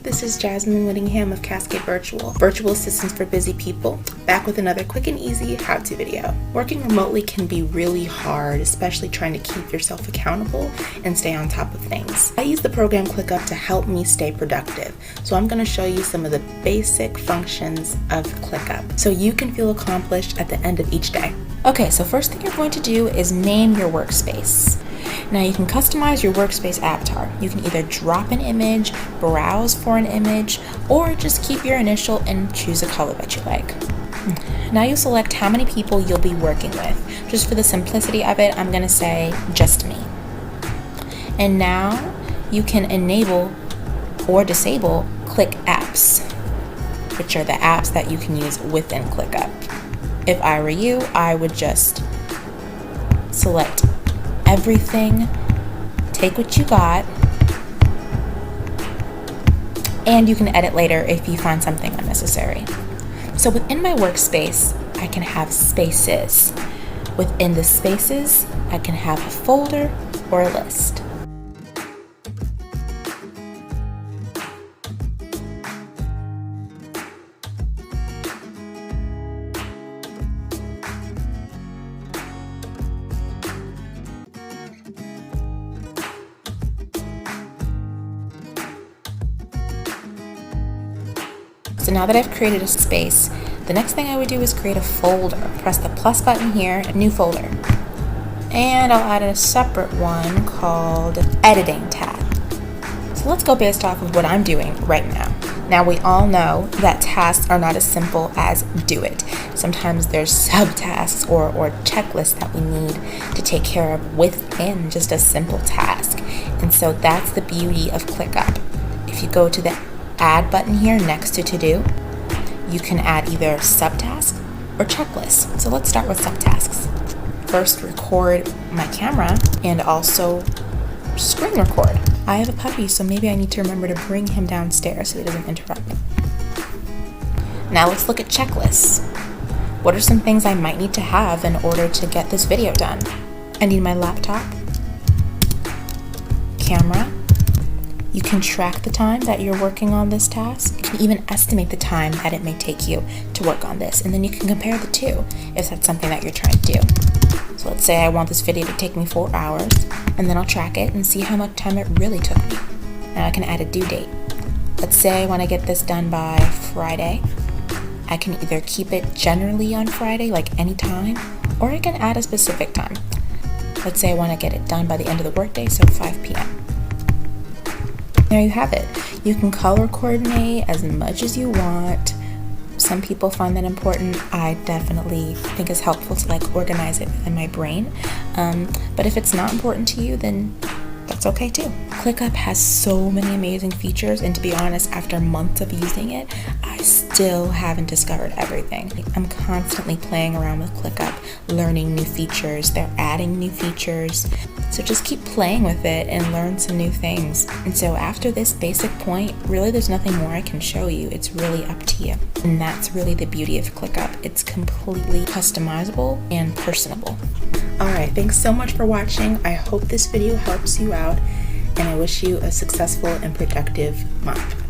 this is Jasmine Whittingham of Cascade Virtual Assistants for Busy People, back with another quick and easy how-to video. Working remotely can be really hard, especially trying to keep yourself accountable and stay on top of things. I use the program Clickup to help me stay productive, so I'm going to show you some of the basic functions of Clickup so you can feel accomplished at the end of each day. Okay, so first thing you're going to do is name your workspace. Now you can customize your workspace avatar. You can either drop an image, browse for an image, or just keep your initial and choose a color that you like. Now you select how many people you'll be working with. Just for the simplicity of it, I'm gonna say just me. And now you can enable or disable Click apps, which are the apps that you can use within Clickup. If I were you, I would just select everything, take what you got, and you can edit later if you find something unnecessary. So within my workspace, I can have spaces. Within the spaces, I can have a folder or a list. So now that I've created a space, the next thing I would do is create a folder. Press the plus button here, new folder. And I'll add a separate one called Editing tab. So let's go based off of what I'm doing right now. Now we all know that tasks are not as simple as do it. Sometimes there's subtasks or checklists that we need to take care of within just a simple task. And so that's the beauty of Clickup. If you go to the Add button here next to To-Do, you can add either subtasks or checklists. So let's start with subtasks. First, record my camera and also screen record. I have a puppy, so maybe I need to remember to bring him downstairs so he doesn't interrupt me. Now let's look at checklists. What are some things I might need to have in order to get this video done? I need my laptop, camera. You can track the time that you're working on this task. You can even estimate the time that it may take you to work on this, and then you can compare the two if that's something that you're trying to do. So let's say I want this video to take me 4 hours, and then I'll track it and see how much time it really took me. Now I can add a due date. Let's say I want to get this done by Friday. I can either keep it generally on Friday, like any time, or I can add a specific time. Let's say I want to get it done by the end of the workday, so 5 p.m. There you have it. You can color coordinate as much as you want. Some people find that important. I definitely think it's helpful to organize it in my brain. But if it's not important to you, then that's okay too. Clickup has so many amazing features, and to be honest, after months of using it, I still haven't discovered everything. I'm constantly playing around with Clickup, learning new features. They're adding new features. So just keep playing with it and learn some new things. And so after this basic point, really there's nothing more I can show you. It's really up to you. And that's really the beauty of Clickup. It's completely customizable and personable. Alright, thanks so much for watching. I hope this video helps you out, and I wish you a successful and productive month.